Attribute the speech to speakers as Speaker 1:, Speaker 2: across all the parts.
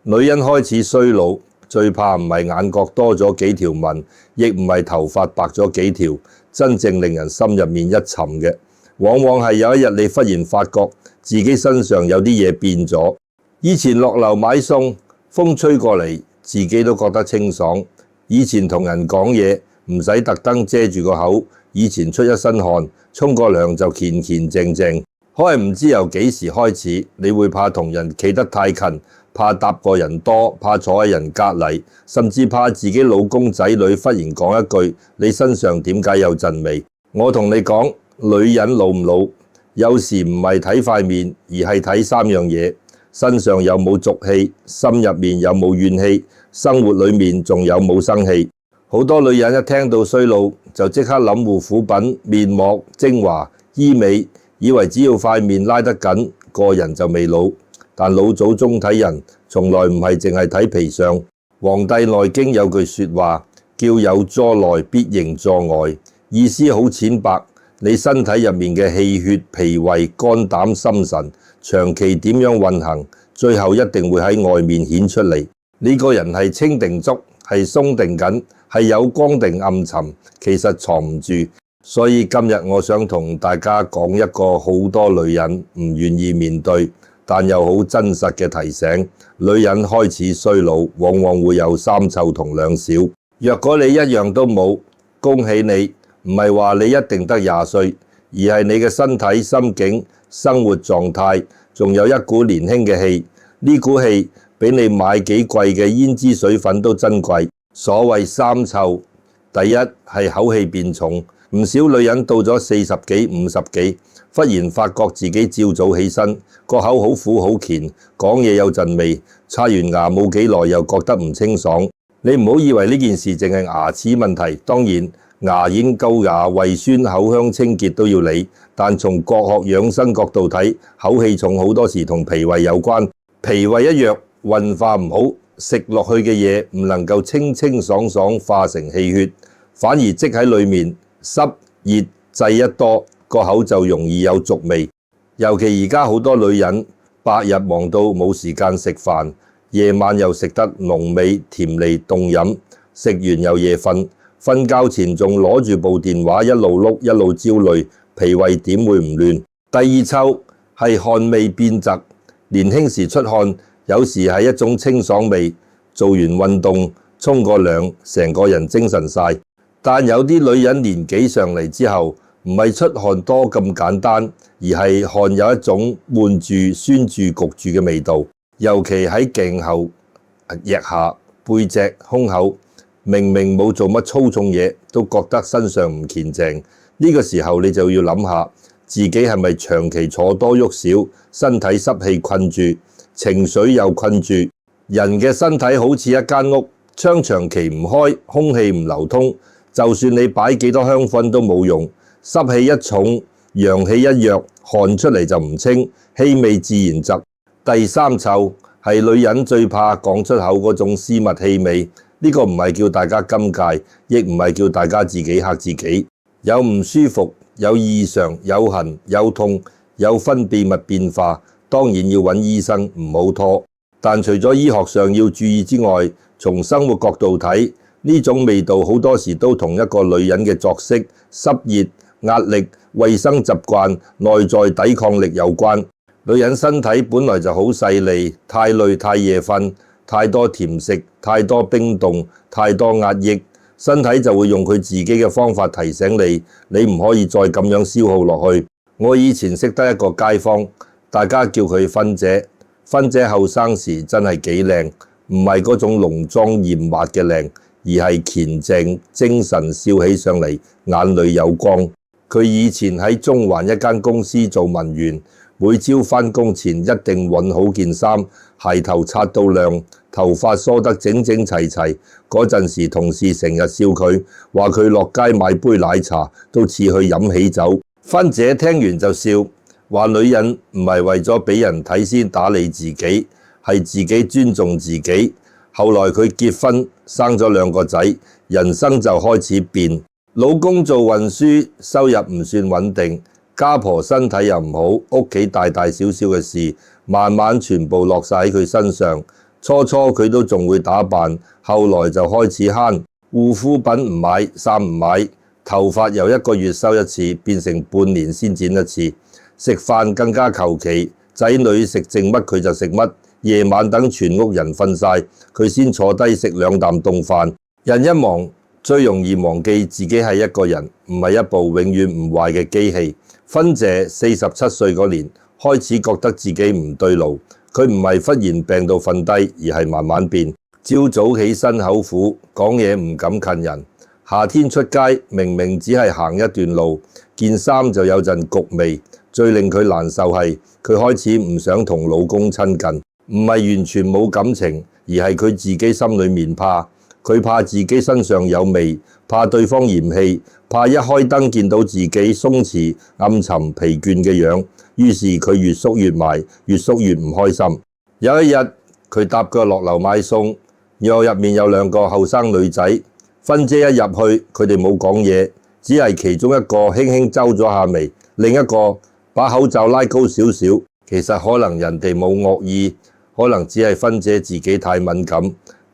Speaker 1: 女人開始衰老，最怕唔係眼角多咗幾條紋，亦唔係頭髮白咗幾條，真正令人心入面一沉嘅，往往係有一日你忽然發覺自己身上有啲嘢變咗。以前落樓買餸，風吹過嚟，自己都覺得清爽。以前同人講嘢唔使特登遮住個口，以前出一身汗，沖個涼就乾乾淨淨。可係唔知由幾時開始，你會怕同人企得太近，怕搭個人多，怕坐喺人隔離，甚至怕自己老公仔女忽然講一句你身上點解有陣味。我同你講，女人老唔老，有時唔係睇塊面，而係睇三樣嘢：身上有冇俗氣，心入面有冇怨氣，生活裏面仲有冇生氣。好多女人一聽到衰老就即刻諗護膚品、面膜、精華、醫美，以為只要塊面拉得緊，個人就未老。但老祖宗睇人從來唔係淨係睇皮相。《黃帝內經》有句說話叫有佐內必形佐外，意思好淺白。你身體入面嘅氣血、脾胃、肝膽、心神長期點樣運行，最後一定會喺外面顯出嚟。呢個人係清定足，係鬆定緊，係有光定暗沉，其實藏唔住。所以今日我想同大家講一個好多女人唔願意面對，但又好真實嘅提醒：女人開始衰老，往往會有三臭同兩小。若果你一樣都冇，恭喜你，唔係話你一定得20歲，而係你嘅身體、心境、生活狀態，仲有一股年輕嘅氣。呢股氣比你買幾貴嘅胭脂水粉都珍貴。所謂三臭，第一係口氣變重。唔少女人到咗40幾、50幾，忽然發覺自己朝早起身，個口好苦好鉗，講嘢有陣味，刷完牙冇幾耐又覺得唔清爽。你唔好以為呢件事淨係牙齒問題，當然牙齦、垢牙、胃酸、口腔清潔都要理，但從國學養生角度睇，口氣重好多時同脾胃有關。脾胃一弱，運化唔好，食落去嘅嘢唔能夠清清爽爽化成氣血，反而積喺裏面。濕熱滯一多，個口就容易有俗味。尤其而家好多女人白日忙到冇時間食飯，夜晚又食得濃味甜膩凍飲，食完又夜瞓，瞓覺前仲攞住部電話一路碌一路焦慮，脾胃點會唔亂？第二臭係汗味變質。年輕時出汗，有時係一種清爽味，做完運動沖個涼，成個人精神晒。但有啲女人年紀上嚟之後，唔係出汗多咁簡單，而係汗有一種悶住、酸住、焗住嘅味道。尤其喺頸後、腋下、背脊、胸口，明明冇做乜粗重嘢，都覺得身上唔乾淨。呢個時候你就要諗下，自己係咪長期坐多喐少，身體濕氣困住，情緒又困住。人嘅身體好似一間屋，窗長期唔開，空氣唔流通。就算你擺幾多香薰都冇用，濕氣一重，陽氣一弱，汗出嚟就唔清，氣味自然雜。第三臭係女人最怕講出口嗰種私密氣味，呢個唔係叫大家禁戒，亦唔係叫大家自己嚇自己。有唔舒服，有異常，有痕，有痛，有分泌物變化，當然要揾醫生，唔好拖。但除咗醫學上要注意之外，從生活角度睇，呢種味道好多時都同一個女人嘅作息、濕熱、壓力、衛生習慣、內在抵抗力有關。女人身體本來就好細膩，太累、太夜瞓、太多甜食、太多冰凍、太多壓抑，身體就會用佢自己嘅方法提醒你，你唔可以再咁樣消耗落去。我以前識得一個街坊，大家叫佢芬姐。芬姐後生時真係幾靚，唔係嗰種濃妝豔抹嘅靚，而係恬靜精神，笑起上嚟眼裏有光。佢以前喺中環一間公司做文員，每朝返工前一定揾好件衫，鞋頭擦到亮，頭髮梳得整整齊齊。嗰陣時同事成日笑佢，話佢落街買杯奶茶都似去飲喜酒。芬姐聽完就笑，話女人唔係為咗俾人睇先打理自己，係自己尊重自己。後來佢結婚生咗2個仔，人生就開始變。老公做運輸，收入唔算穩定，家婆身體又唔好，屋企大大小小嘅事慢慢全部落晒喺佢身上。初初佢都仲會打扮，後來就開始慳，護膚品唔買，衫唔買，頭髮由1個月收一次變成半年先剪一次，食飯更加求其，仔女食剩乜佢就食乜，夜晚等全屋人瞓晒，佢先坐低食2啖凍飯。人一忙，最容易忘記自己係一個人，唔係一部永遠唔壞嘅機器。芬姐47歲嗰年開始覺得自己唔對路，佢唔係忽然病到瞓低，而係慢慢變。朝早起身口苦，講嘢唔敢近人。夏天出街明明只係行一段路，件衫就有陣焗味。最令佢難受係佢開始唔想同老公親近，唔係完全冇感情，而係佢自己心裏面怕。佢怕自己身上有味，怕對方嫌棄，怕一開燈見到自己鬆弛、暗沉、疲倦嘅樣，於是佢越縮越埋，越縮越唔開心。有一日，佢搭腳落樓買餸，入面有2個後生女仔。芬姐一入去，佢哋冇講嘢，只係其中一個輕輕皺咗下眉，另一個把口罩拉高少少。其實可能人哋冇惡意，可能只係芬姐自己太敏感。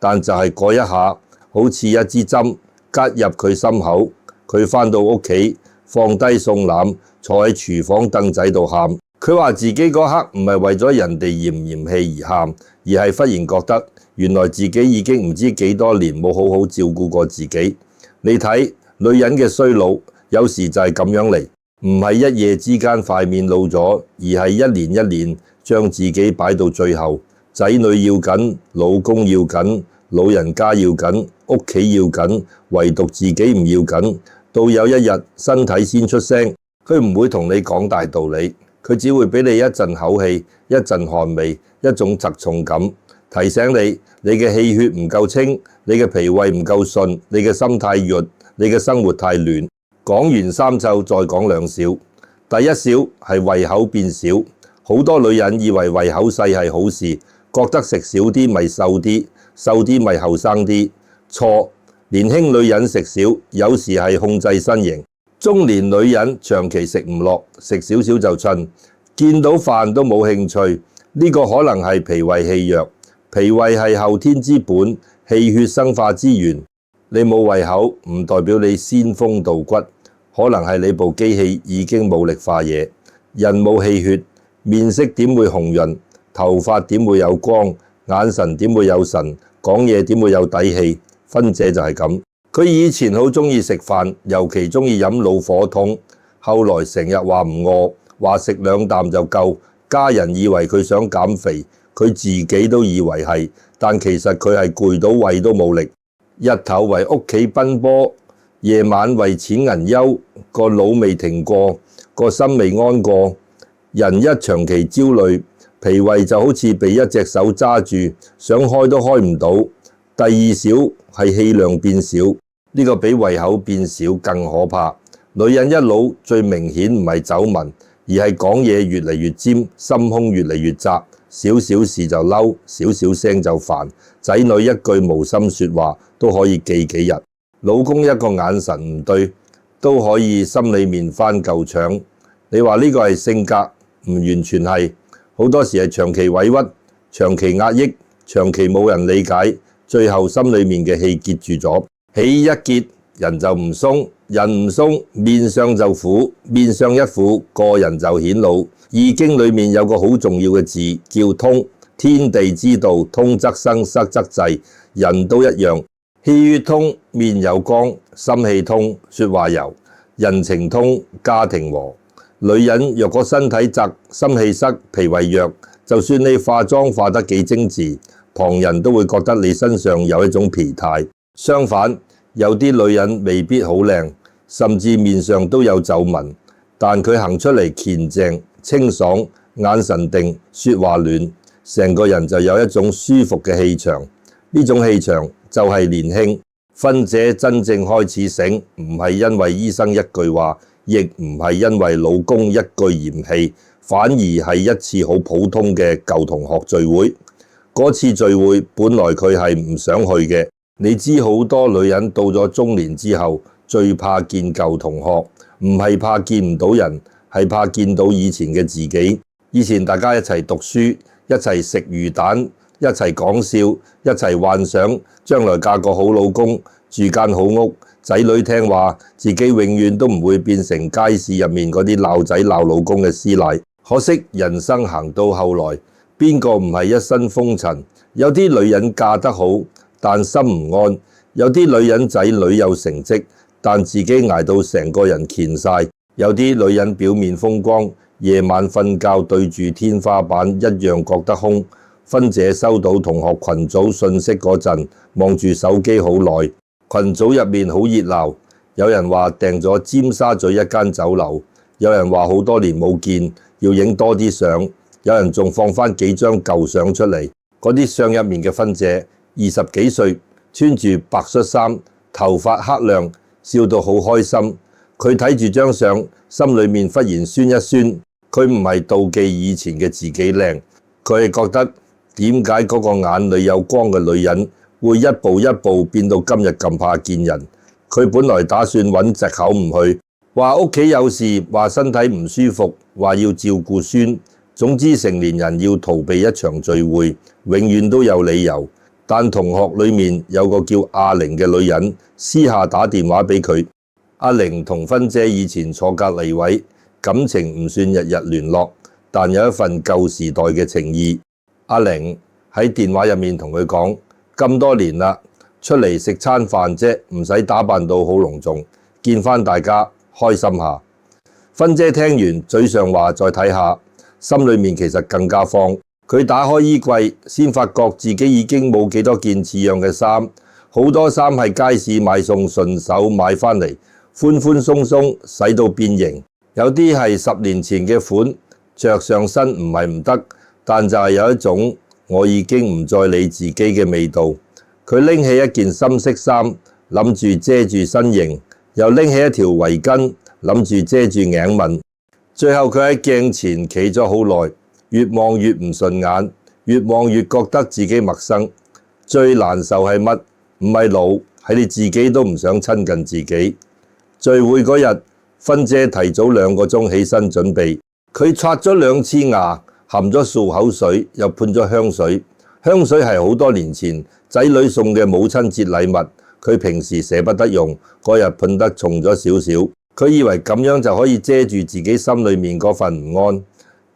Speaker 1: 但就係嗰一下，好似一支針拮入佢心口。佢返到屋企，放低餸籃，坐喺廚房凳仔度喊。佢話自己嗰刻唔係為咗人哋嫌唔嫌棄而喊，而係忽然覺得原來自己已經唔知幾多年冇好好照顧過自己。你睇女人嘅衰老，有時就係咁樣嚟，唔係一夜之間塊面老咗，而係一年一年將自己擺到最後。仔女要緊，老公要緊，老人家要緊，屋企要緊，唯獨自己唔要緊。到有一日身體先出聲，佢唔會同你講大道理，佢只會俾你一陣口氣，一陣汗味，一種疾重感，提醒你你嘅氣血唔夠清，你嘅脾胃唔夠順，你嘅心太弱，你嘅生活太亂。講完3奏，再講2少。第一少係胃口變少，好多女人以為胃口細係好事，覺得食少啲咪瘦啲，瘦啲咪後生啲。錯，年輕女人食少，有時係控制身形。中年女人長期食唔落，食少少就襯，見到飯都冇興趣。呢個可能係脾胃氣弱，脾胃係後天之本，氣血生化之源。你冇胃口唔代表你仙風道骨，可能係你部機器已經冇力化嘢。人冇氣血，面色點會紅潤？頭髮點會有光？眼神點會有神？講嘢點會有底氣？芬姐就係咁。佢以前好鍾意食飯，尤其鍾意飲老火湯。後來成日話唔餓，話食2啖就夠。家人以為佢想減肥，佢自己都以為係，但其實佢係攰到胃都冇力。日頭為屋企奔波，夜晚為錢銀憂，個腦未停過，個心未安過。人一長期焦慮，脾胃就好似被一隻手揸住，想開都開唔到。第2少係氣量變少，呢個比胃口變少更可怕。女人一老，最明顯唔係皺紋，而係講嘢越嚟越尖，心胸越嚟越窄，少少事就嬲，少少聲就煩。仔女一句無心說話都可以記幾日，老公一個眼神唔對都可以心裏面翻舊腸。你話呢個係性格？唔完全係，好多時係長期委屈、長期壓抑、長期冇人理解，最後心裏面嘅氣結住咗，氣一結人就唔鬆，人唔鬆面上就苦，面上一苦個人就顯老。易經裏面有個好重要嘅字叫通，天地之道，通則生，塞則滯，人都一樣。氣血通，面有光；心氣通，說話柔；人情通，家庭和。女人若果身體窄、心氣塞、脾胃弱，就算你化妝化得幾精緻，旁人都會覺得你身上有一種疲態。相反，有啲女人未必好靚，甚至面上都有皺紋，但佢行出嚟乾淨、清爽，眼神定，說話暖，成個人就有一種舒服嘅氣場。呢種氣場就係年輕。芬姐真正開始醒，唔係因為醫生一句話，亦唔係因為老公一句嫌棄，反而係一次好普通嘅舊同學聚會。嗰次聚會本來佢係唔想去嘅。你知好多女人到咗中年之後，最怕見舊同學，唔係怕見唔到人，係怕見到以前嘅自己。以前大家一齊讀書，一齊食魚蛋，一齊講笑，一齊幻想將來嫁個好老公，住間好屋，仔女聽話，自己永遠都唔會變成街市入面嗰啲鬧仔鬧老公嘅師奶。可惜人生行到後來，邊個唔係一身風塵？有啲女人嫁得好，但心唔安；有啲女人仔女有成績，但自己捱到成個人乾晒；有啲女人表面風光，夜晚瞓覺對住天花板一樣覺得空。芬姐收到同學群組信息嗰陣，望住手機好耐。群組入面好熱鬧，有人話訂咗尖沙咀一間酒樓，有人話好多年冇見，要影多啲相，有人仲放返幾張舊相出嚟。嗰啲相入面嘅芬姐20幾歲，穿住白恤衫，頭髮黑亮，笑到好開心。佢睇住張相，心裏面忽然酸一酸。佢唔係妒忌以前嘅自己靚，佢係覺得點解嗰個眼裏有光嘅女人會一步一步變到今日咁怕見人。佢本來打算揾藉口唔去，話屋企有事，話身體唔舒服，話要照顧孫。總之成年人要逃避一場聚會，永遠都有理由。但同學裏面有個叫阿玲嘅女人，私下打電話俾佢。阿玲同芬姐以前坐隔離位，感情唔算日日聯絡，但有一份舊時代嘅情誼。阿玲喺電話入面同佢講：咁多年啦，出嚟食餐飯啫，唔使打扮到好隆重，見返大家開心下。芬姐聽完，嘴上話再睇下，心裏面其實更加慌。佢打開衣櫃，先發覺自己已經冇幾多件似樣嘅衫，好多衫係街市買餸順手買返嚟，寬寬鬆鬆，洗到變形。有啲係10年前嘅款，着上身唔係唔得，但就係有一種我已經唔再理自己嘅味道。佢拎起一件深色衫，諗住遮住身形，又拎起一條圍巾，諗住遮住頸紋。最後佢喺鏡前企咗好耐，越望越唔順眼，越望越覺得自己陌生。最難受係乜？唔係老，係你自己都唔想親近自己。聚會嗰日，芬姐提早2個鐘起身準備，佢刷咗2次牙，含咗漱口水，又噴咗香水。香水係好多年前仔女送嘅母親節禮物，佢平時捨不得用，嗰日噴得重咗少少。佢以為咁樣就可以遮住自己心裏面嗰份唔安，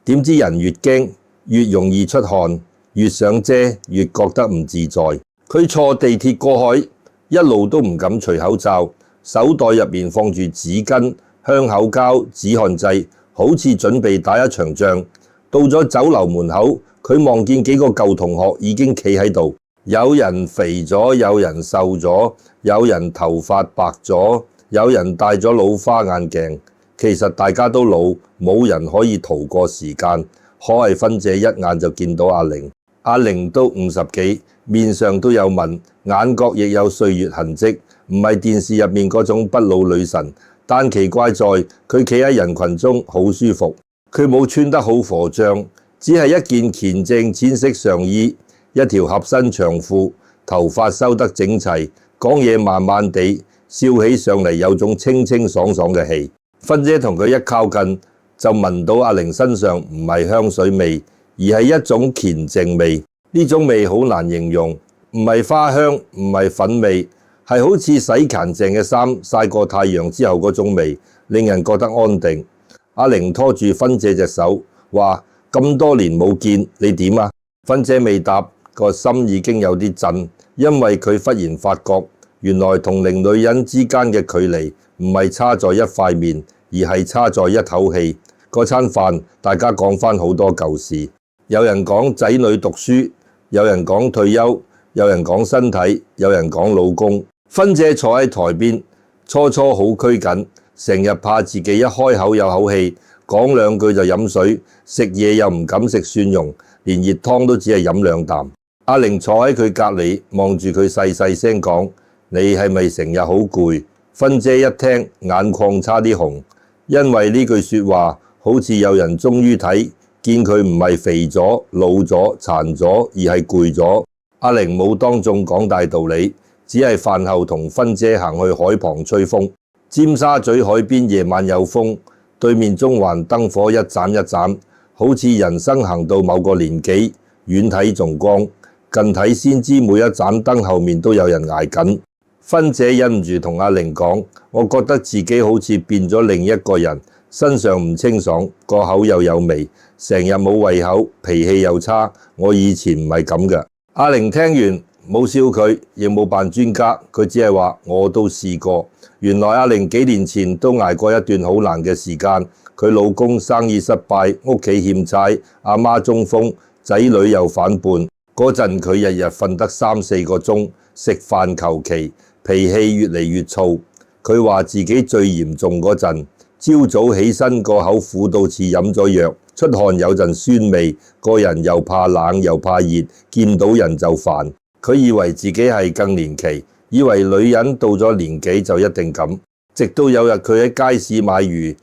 Speaker 1: 點知人越驚越容易出汗，越想遮越覺得唔自在。佢坐地鐵過海，一路都唔敢除口罩，手袋入面放住紙巾、香口膠、止汗劑，好似準備打一場仗。到咗酒樓門口，佢望見幾個舊同學已經企喺度，有人肥咗，有人瘦咗，有人頭髮白咗，有人戴咗老花眼鏡。其實大家都老，冇人可以逃過時間。可係芬姐一眼就見到阿玲，阿玲都50幾，面上都有紋，眼角亦有歲月痕跡，唔係電視入面嗰種不老女神。但奇怪在佢企喺人群中好舒服，佢冇穿得好火脹，只係一件乾淨淺色上衣，一條合身長褲，頭髮收得整齊，講嘢慢慢地，笑起上嚟有種清清爽爽嘅氣。芬姐同佢一靠近，就聞到阿玲身上唔係香水味，而係一種恬靜味。呢種味好難形容，唔係花香，唔係粉味，係好似洗乾淨嘅衫曬過太陽之後嗰種味，令人覺得安定。阿玲拖住芬姐隻手，話：咁多年冇見，你點啊？芬姐未答，個心已經有啲震，因為佢忽然發覺，原來同齡女人之間嘅距離唔係差在一塊面，而係差在一口氣。嗰餐飯，大家講返好多舊事，有人講仔女讀書，有人講退休，有人講身體，有人講老公。芬姐坐喺台邊，初初好拘謹，成日怕自己一開口有口氣，講2句就飲水，食嘢又唔敢食蒜蓉，連熱湯都只係飲2啖。阿玲坐喺佢隔離，望住佢細細聲講：你係咪成日好攰？芬姐一聽，眼眶差啲紅，因為呢句說話好似有人終於睇見佢唔係肥咗、老咗、殘咗，而係攰咗。阿玲冇當眾講大道理，只係飯後同芬姐行去海旁吹風。尖沙咀海邊夜晚有風，對面中環燈火一盞一盞，好似人生行到某個年紀，遠睇仲光。近睇先知每一盞燈後面都有人挨緊。芬姐忍唔住同阿玲講：我覺得自己好似變咗另一個人，身上唔清爽，個口又有味，成日冇胃口，脾氣又差。我以前唔係咁㗎。阿玲聽完冇笑佢，亦冇扮專家，佢只係話我都試過。原來阿玲幾年前都挨過一段好難嘅時間，佢老公生意失敗，屋企欠債，阿媽中風，仔女又反叛。嗰陣佢日日瞓得3-4個鐘，食飯求其，脾氣越嚟越燥。佢話自己最嚴重嗰陣，朝早起身個口苦到似飲咗藥，出汗有陣酸味，個人又怕冷又怕熱，見到人就煩。佢以為自己係更年期，以為女人到咗年紀就一定咁。直到有日佢喺街市買魚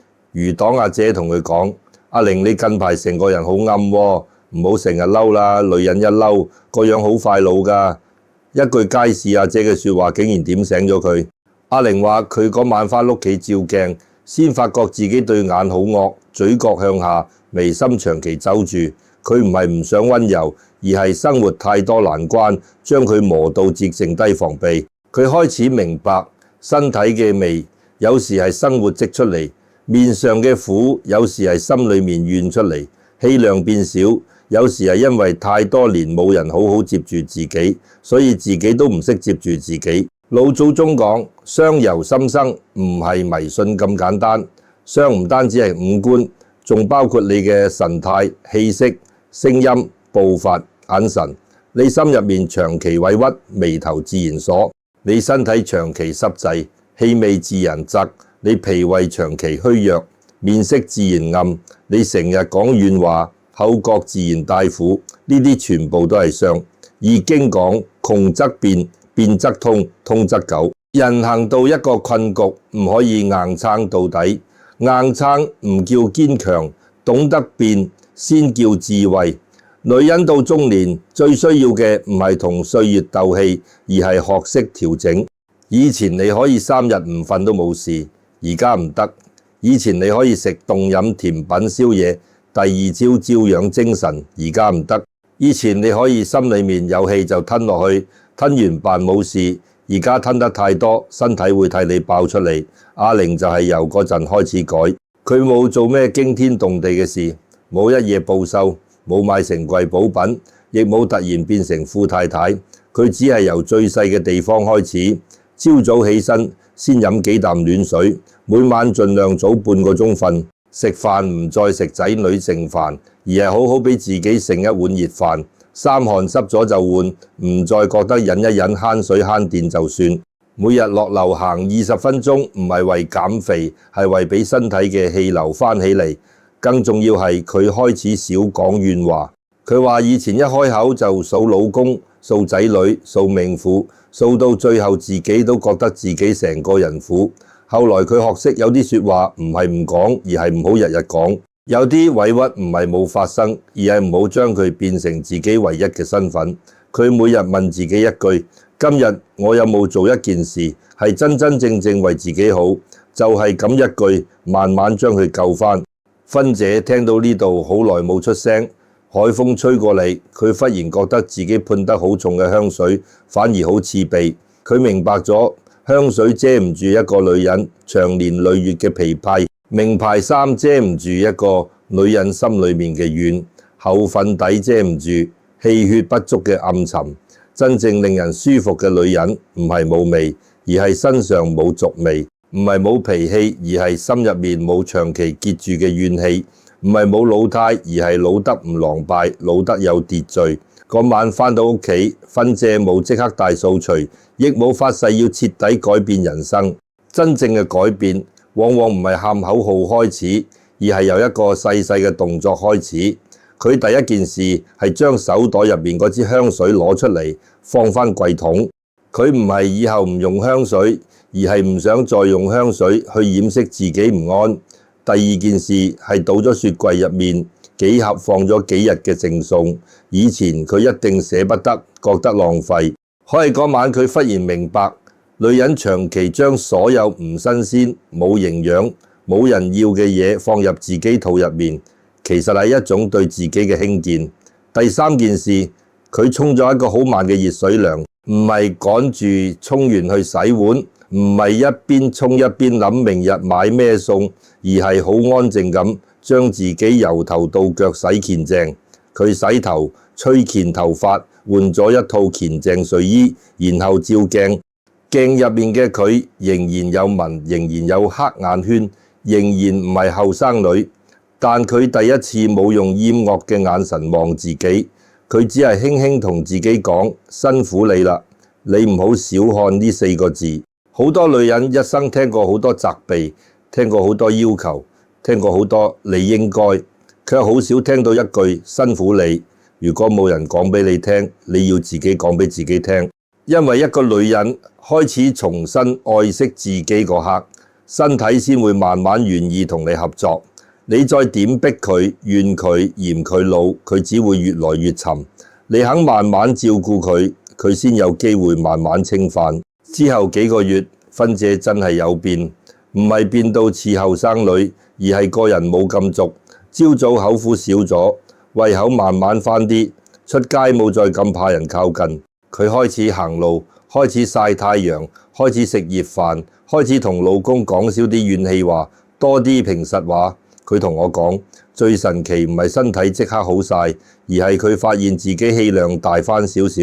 Speaker 1: 檔，阿姐同佢講：阿玲，你近排成個人好暗喎，唔好成日嬲啦，女人一嬲個樣好快老㗎。一句街市阿姐嘅説話竟然點醒咗佢。阿玲話佢嗰晚返屋企照鏡，先發覺自己對眼好惡，嘴角向下，眉心長期皺住。佢唔係唔想溫柔，而係生活太多難關，將佢磨到只剩低防備。佢開始明白身體嘅味有時係生活積出嚟，面上嘅苦有時係心裏面怨出嚟，氣量變少有時係因為太多年冇人好好接住自己，所以自己都唔識接住自己。老祖宗講相由心生，唔係迷信咁簡單。相唔單止係五官，仲包括你嘅神態、氣息、聲音、步伐、眼神。你心入面長期委屈，眉頭自然鎖；你身體長期濕滯，氣味自然雜；你脾胃長期虛弱，面色自然暗；你成日講怨話，口角自然帶苦。呢啲全部都係相。易經講窮則變，變則通，通則久。人行到一個困局，唔可以硬撐到底。硬撐唔叫堅強，懂得變先叫智慧。女人到中年最需要嘅唔係同歲月鬥氣，而係學識調整。以前你可以3日唔瞓都冇事，而家唔得。以前你可以食凍飲甜品宵夜，第二朝照樣精神，而家唔得。以前你可以心裏面有氣就吞落去，吞完扮冇事，而家吞得太多，身體會替你爆出嚟。阿玲就係由嗰陣開始改，佢冇做咩驚天動地嘅事，冇一夜暴瘦，冇買成櫃補品，亦冇突然變成富太太。佢只係由最細嘅地方開始，朝早起身先飲幾啖暖水，每晚盡量早半個鐘瞓，食飯唔再食仔女剩飯，而係好好俾自己剩一碗熱飯。衫汗濕咗就換，唔再覺得忍一忍慳水慳電就算。每日落樓行20分鐘，唔係為減肥，係為俾身體嘅氣流翻起嚟。更重要係佢開始少講怨話。佢話以前一開口就數老公、數仔女、數命苦，數到最後自己都覺得自己成個人苦。後來佢學識有啲説話唔係唔講，而係唔好日日講。有啲委屈唔係冇發生，而係唔好將佢變成自己唯一嘅身份。佢每日問自己一句：今日我有冇做一件事係真真正正為自己好？就係咁一句，慢慢將佢救返。芬姐聽到呢度好耐冇出聲，海風吹過嚟，佢忽然覺得自己噴得好重嘅香水，反而好刺鼻。佢明白咗，香水遮唔住一個女人長年累月嘅疲憊。名牌衫遮唔住一個女人心裏面嘅怨，厚粉底遮唔住氣血不足嘅暗沉。真正令人舒服嘅女人，唔係冇味，而係身上冇俗味；唔係冇脾氣，而係心入面冇長期結住嘅怨氣；唔係冇老態，而係老得唔狼狽，老得有秩序。嗰晚返到屋企，芬姐冇即刻大掃除，亦冇發誓要徹底改變人生。真正嘅改變，往往唔係喊口號開始，而係由一個細細嘅動作開始。佢第一件事係將手袋入面嗰支香水攞出嚟，放返櫃桶。佢唔係以後唔用香水，而係唔想再用香水去掩飾自己唔安。第二件事係倒咗雪櫃入面幾盒放咗幾日嘅剩餸。以前佢一定捨不得，覺得浪費。可係嗰晚佢忽然明白，女人長期將所有唔新鮮、冇營養、冇人要嘅嘢放入自己肚入面，其實係一種對自己嘅輕賤。第三件事佢沖咗一個好慢嘅熱水涼，唔係趕住沖完去洗碗，唔係一邊沖一邊諗明日買咩餸，而係好安靜咁將自己由頭到腳洗乾淨。佢洗頭、吹乾頭髮，換咗一套乾淨睡衣，然後照鏡，鏡入面嘅佢仍然有紋，仍然有黑眼圈，仍然唔係後生女。但佢第一次冇用厭惡嘅眼神望自己，佢只係輕輕同自己講：辛苦你啦，你唔好小看呢4個字。好多女人一生聽過好多責備，聽過好多要求，聽過好多你應該，卻好少聽到一句辛苦你。如果冇人講俾你聽，你要自己講俾自己聽。因為一個女人開始重新愛惜自己嗰刻，身體先會慢慢願意同你合作。你再點逼佢、怨佢、嫌佢老，佢只會越來越沉。你肯慢慢照顧佢，佢先有機會慢慢清飯。之後幾個月，芬姐真係有變，唔係變到似後生女，而係個人冇咁俗。朝早口苦少咗，胃口慢慢返啲，出街冇再咁怕人靠近。佢開始行路，開始曬太陽，開始食熱飯，開始同老公講少啲怨氣話，多啲平實話。佢同我講，最神奇唔係身體即刻好晒，而係佢發現自己氣量大返少少。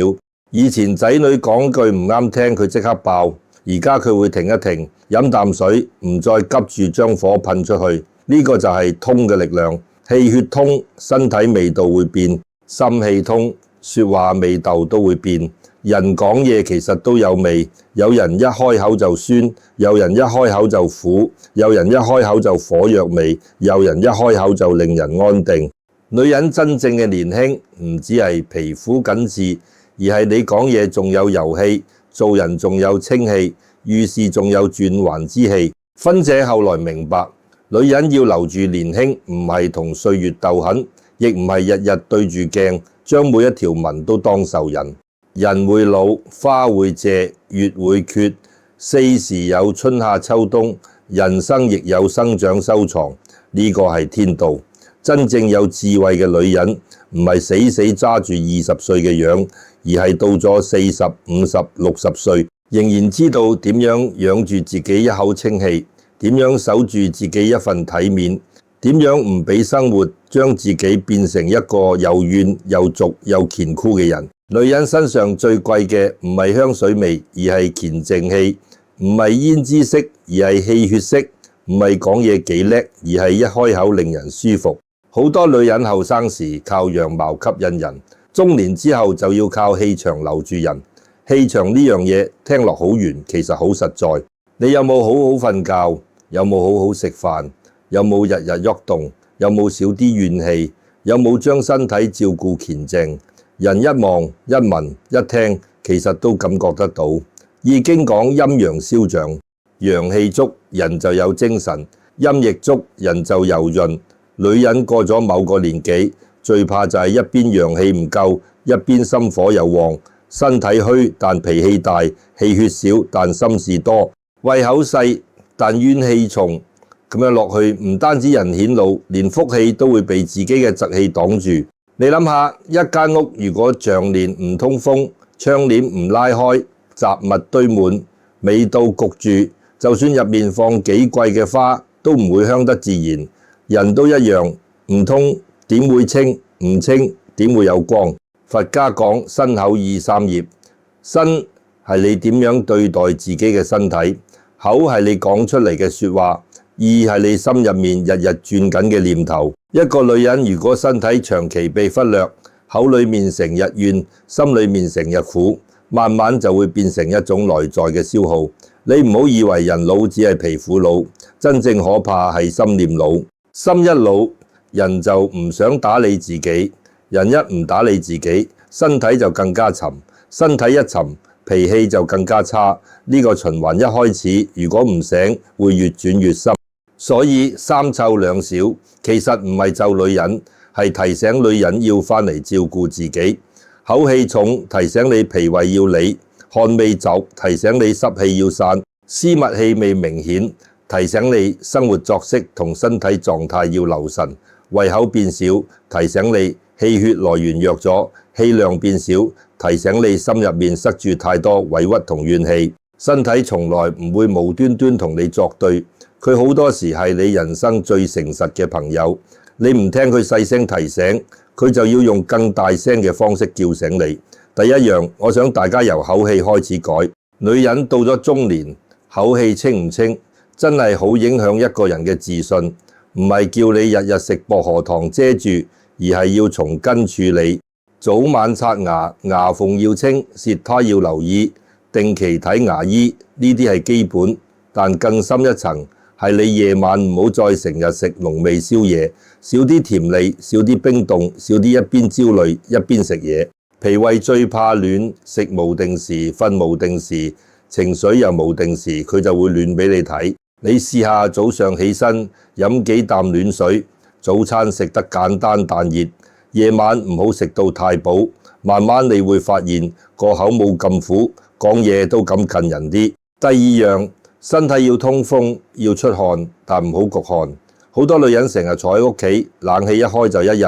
Speaker 1: 以前仔女講句唔啱聽，佢即刻爆，而家佢會停一停，飲啖水，唔再急住將火噴出去。呢個就係通嘅力量，氣血通，身體味道會變，心氣通，說話味道都會變。人講嘢其實都有味，有人一開口就酸，有人一開口就苦，有人一開口就火藥味，有人一開口就令人安定。女人真正嘅年輕唔只係皮膚緊緻，而係你講嘢仲有柔氣，做人仲有清氣，遇事仲有轉圜之氣。芬姐後來明白，女人要留住年輕，唔係同歲月鬥狠，亦唔係日日對住鏡將每一條紋都當仇人。人會老，花會謝，月會缺，4時有春夏秋冬，人生亦有生長收藏。呢個係天道。真正有智慧嘅女人，唔係死死揸住20歲嘅樣，而係到咗40、50、60歲，仍然知道點樣養住自己一口清氣，點樣守住自己一份體面，點樣唔俾生活將自己變成一個又怨又俗又乾枯嘅人。女人身上最貴嘅唔係香水味，而係恬靜氣；唔係胭脂色，而係氣血色；唔係講嘢幾叻，而係一開口令人舒服。好多女人後生時靠樣貌吸引人，中年之後就要靠氣場留住人。氣場呢樣嘢聽落好玄，其實好實在。你有冇好好瞓覺？有冇好好食飯？有冇日日喐動？有冇少啲怨氣？有冇將身體照顧恬靜？人一望一聞一聽，其實都感覺得到。易經講陰陽消長，陽氣足人就有精神，陰液足人就柔潤。女人過咗某個年紀，最怕就係一邊陽氣唔夠，一邊心火又旺，身體虛但脾氣大，氣血少但心事多，胃口細但怨氣重。咁樣落去，唔單止人顯老，連福氣都會被自己嘅疾氣擋住。你諗下，一間屋如果長年唔通風，窗簾唔拉開，雜物堆滿，味道焗住，就算入面放幾貴嘅花，都唔會香得自然。人都一樣，唔通點會清？唔清點會有光？佛家講身口意三業，身係你點樣對待自己嘅身體，口係你講出嚟嘅說話，意係你心入面日日轉緊嘅念頭。一個女人如果身體長期被忽略，口裏面成日怨，心裏面成日苦，慢慢就會變成一種內在嘅消耗。你唔好以為人老只係皮膚老，真正可怕係心念老。心一老，人就唔想打理自己，人一唔打理自己，身體就更加沉，身體一沉，脾氣就更加差。呢個循環一開始，如果唔醒，會越轉越深。所以三湊兩少，其實唔係咒女人，係提醒女人要返嚟照顧自己。口氣重，提醒你脾胃要理；汗味走，提醒你濕氣要散；私密氣味明顯，提醒你生活作息同身體狀態要留神；胃口變少，提醒你氣血來源弱咗，氣量變少，提醒你心入面塞住太多委屈同怨氣。身體從來唔會無端端同你作對，佢好多時係你人生最誠實嘅朋友。你唔聽佢細聲提醒，佢就要用更大聲嘅方式叫醒你。第一樣，我想大家由口氣開始改。女人到咗中年，口氣清唔清，真係好影響一個人嘅自信。唔係叫你日日食薄荷糖遮住，而係要從根處理。早晚刷牙，牙縫要清，舌苔要留意，定期睇牙醫，呢啲係基本。但更深一層係你夜晚唔好再成日食濃味宵夜，少啲甜膩，少啲冰凍，少啲一邊焦慮一邊食嘢。脾胃最怕暖，食無定時，瞓無定時，情緒又無定時，佢就會暖俾你睇。你試下早上起身飲幾啖暖水，早餐食得簡單但熱，夜晚唔好食到太飽，慢慢你會發現個口冇咁苦，講嘢都咁近人啲。第二樣，身體要通風，要出汗，但唔好焗汗。好多女人成日坐喺屋企，冷氣一開就一日，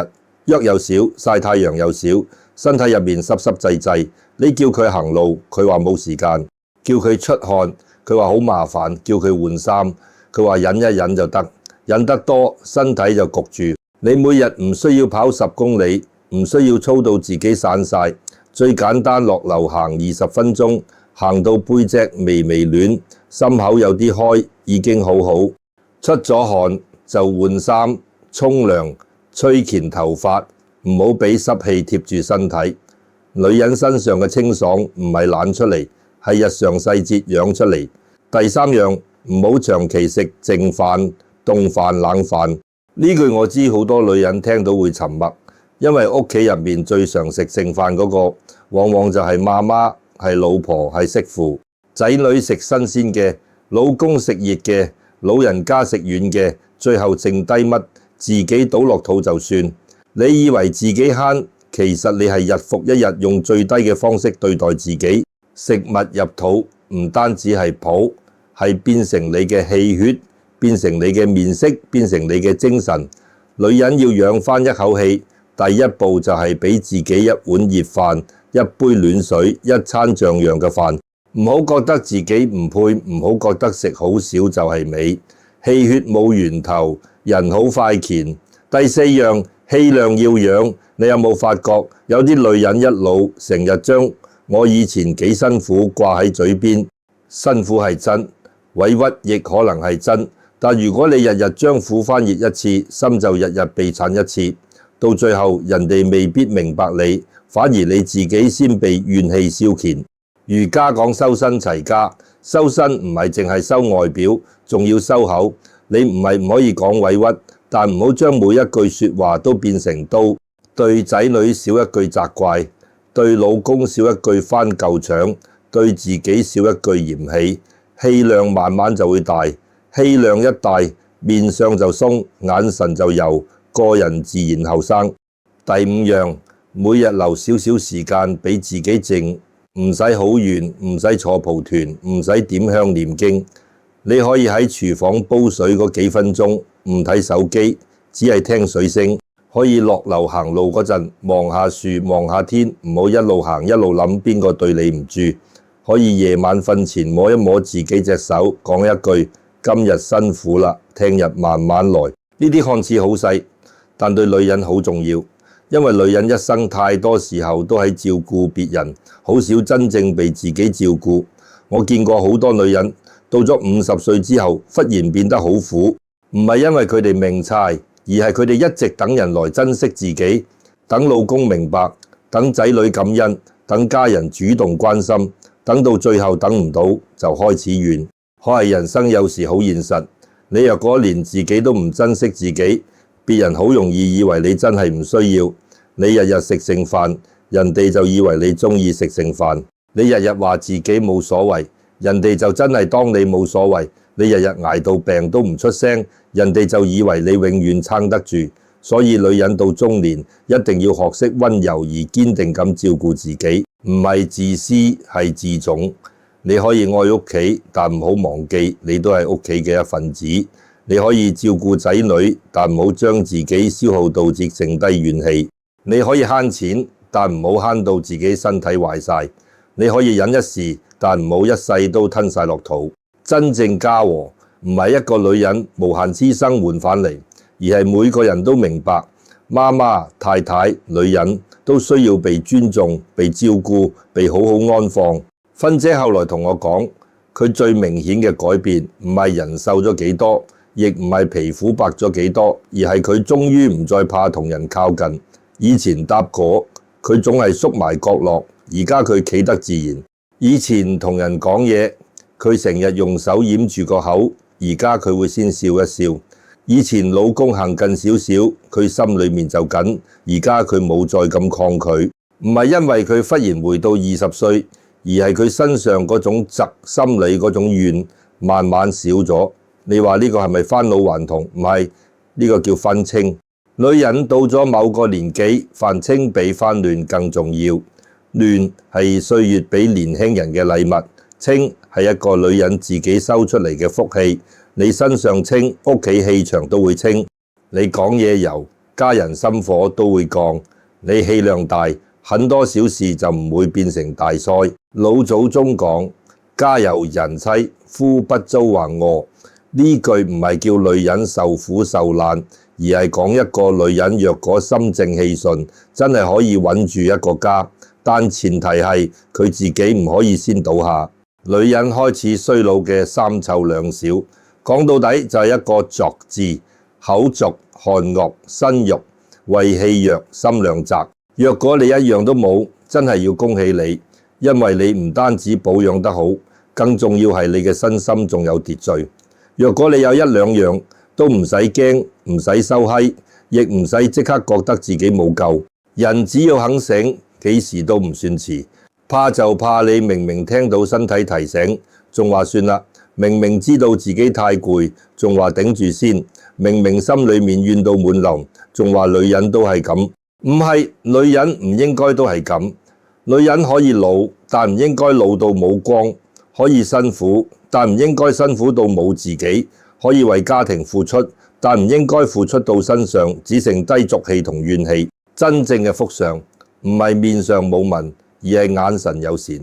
Speaker 1: 喐又少，曬太陽又少，身體入面濕濕滯滯。你叫佢行路，佢話冇時間；叫佢出汗，佢話好麻煩；叫佢換衫，佢話忍一忍就得。忍得多，身體就焗住。你每日唔需要跑10公里，唔需要操到自己散晒，最簡單落樓行20分鐘，行到背脊微微暖，心口有啲開，已經好好。出咗汗就換衫、沖涼、吹乾頭髮，唔好俾濕氣貼住身體。女人身上嘅清爽唔係懶出嚟，係日常細節養出嚟。第三樣，唔好長期食剩飯、凍飯、冷飯。呢句我知好多女人聽到會沉默，因為屋企入面最常食剩飯嗰個，往往就係媽媽、係老婆、係媳婦。仔女食新鮮嘅，老公食熱嘅，老人家食軟嘅，最後剩低乜，自己倒落肚就算。你以為自己慳，其實你係日復一日用最低嘅方式對待自己。食物入肚唔單止係補，係變成你嘅氣血，變成你嘅面色，變成你嘅精神。女人要養翻一口氣，第一步就係俾自己一碗熱飯，一杯暖水，一餐像樣嘅飯。唔好覺得自己唔配，唔好覺得食好少就係美。氣血冇源頭，人好快乾。第四樣，氣量要養。你有冇發覺有啲女人一老，成日將我以前幾辛苦掛喺嘴邊？辛苦係真，委屈亦可能係真。但如果你日日將苦翻熱一次，心就日日被鏟一次，到最後人哋未必明白你，反而你自己先被怨氣燒乾。儒家講修身齊家，修身唔係淨係修外表，仲要修口。你唔係唔可以講委屈，但唔好將每一句說話都變成刀。對仔女少一句責怪，對老公少一句翻舊腸，對自己少一句嫌棄，氣量慢慢就會大。氣量一大，面上就鬆，眼神就柔，個人自然後生。第五樣，每日留少少時間俾自己靜，唔使好遠，唔使坐蒲團，唔使點香念經。你可以喺廚房煲水嗰幾分鐘，唔睇手機，只係聽水聲。可以落樓行路嗰陣，望下樹，望下天，唔好一路行一路諗邊個對你唔住。可以夜晚瞓前摸一摸自己隻手，講一句今日辛苦啦，聽日慢慢來。呢啲看似好細，但對女人好重要，因為女人一生太多時候都喺照顧別人，好少真正被自己照顧。我見過好多女人到咗50歲之後，忽然變得好苦，唔係因為佢哋命差，而係佢哋一直等人來珍惜自己，等老公明白，等仔女感恩，等家人主動關心，等到最後等唔到就開始怨。可係人生有時好現實，你若果連自己都唔珍惜自己，別人好容易以為你真係唔需要。你日日食剩飯，人哋就以為你鍾意食剩飯。你日日話自己冇所謂，人哋就真係當你冇所謂。你日日捱到病都唔出聲，人哋就以為你永遠撐得住。所以女人到中年一定要學識溫柔而堅定咁照顧自己，唔係自私係自重。你可以愛屋企，但唔好忘記你都係屋企嘅一份子。你可以照顧仔女，但唔好將自己消耗到只剩低怨氣。你可以慳錢，但唔好慳到自己身體壞晒。你可以忍一時，但唔好一世都吞晒落肚。真正家和唔係一個女人無限黐生換返嚟，而係每個人都明白，媽媽、太太、女人都需要被尊重、被照顧、被好好安放。芬姐後來同我講，佢最明顯嘅改變唔係人瘦咗幾多，亦唔係皮膚白咗幾多，而係佢終於唔再怕同人靠近。以前搭果，佢總係縮埋角落，而家佢企得自然。以前同人講嘢，佢成日用手掩住個口，而家佢會先笑一笑。以前老公行近少少，佢心裏面就緊，而家佢冇再咁抗拒。唔係因為佢忽然回到20歲，而係佢身上嗰種窒心理嗰種怨慢慢少咗。你話呢個係咪返老還童？唔係，呢個叫返青。女人到咗某個年紀，返青比返亂更重要。亂係歲月俾年輕人嘅禮物，青係一個女人自己收出嚟嘅福氣。你身上青，屋企氣場都會清。你講嘢柔，家人心火都會降。你氣量大，很多小事就唔會變成大災。老祖宗講，家有人妻，夫不遭橫餓。呢句唔係叫女人受苦受難，而係講一個女人若果心正氣順，真係可以穩住一個家，但前提係佢自己唔可以先倒下。女人開始衰老嘅三臭兩小，講到底就係一個濁字，口濁、汗惡、身弱、胃氣弱、心量窄。若果你一樣都冇，真係要恭喜你，因為你唔單止保養得好，更重要係你嘅身心仲有秩序。若果你有一兩樣，都唔使驚，唔使收閪，亦唔使即刻覺得自己冇救。人只要肯醒，幾時都唔算遲。怕就怕你明明聽到身體提醒，仲話算啦；明明知道自己太攰，仲話頂住先；明明心裏面怨到滿流，仲話女人都係咁。唔係，女人唔應該都係咁。女人可以老，但唔應該老到冇光；可以辛苦，但唔應該辛苦到冇自己；可以為家庭付出，但唔應該付出到身上只剩低俗氣同怨氣。真正嘅福相唔係面上冇紋，而係眼神有善。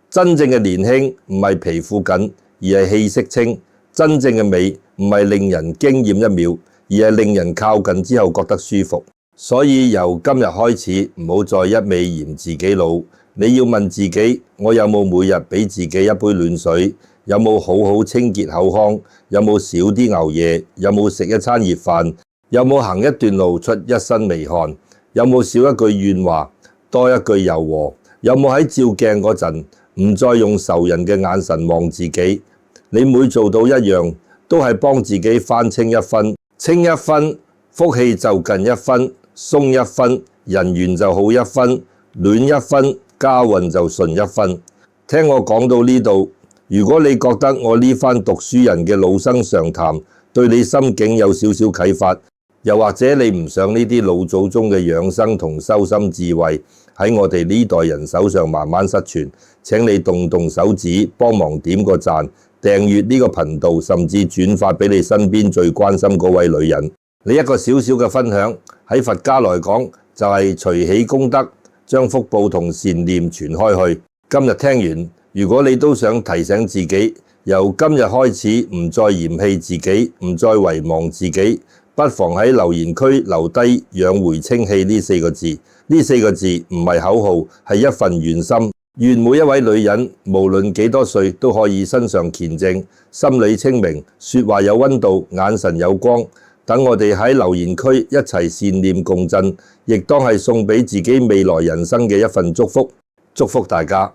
Speaker 1: 真正嘅年輕唔係皮膚緊，而係氣息清。真正嘅美唔係令人驚豔一秒，而係令人靠近之後覺得舒服。所以由今日開始，唔好再一味嫌自己老。你要問自己，我有冇每日俾自己一杯暖水？有冇好好清潔口腔？有冇少啲熬夜？有冇食一餐熱飯？有冇行一段路出一身微汗？有冇少一句怨話，多一句柔和？有冇喺照鏡嗰陣唔再用仇人嘅眼神望自己？你每做到一樣，都係幫自己翻清一分。清一分，福氣就近一分；鬆一分，人緣就好一分；暖一分，家運就順一分。聽我講到呢度，如果你覺得我呢番讀書人嘅老生常談對你心境有少少啟發，又或者你唔想呢啲老祖宗嘅養生同修心智慧喺我哋呢代人手上慢慢失傳，請你動動手指幫忙點個讚，訂閱呢個頻道，甚至轉發俾你身邊最關心嗰位女人。你一個小小嘅分享，喺佛家來講就係隨喜功德，將福報同善念傳開去。今日聽完，如果你都想提醒自己，由今日開始唔再嫌棄自己，唔再遺忘自己，不妨喺留言區留低養回清氣呢4個字。呢4個字唔係口號，係一份願心。願每一位女人無論幾多歲都可以身上恬靜，心理清明，說話有溫度，眼神有光。等我哋喺留言區一齊善念共振，亦當係送俾自己未來人生嘅一份祝福。祝福大家。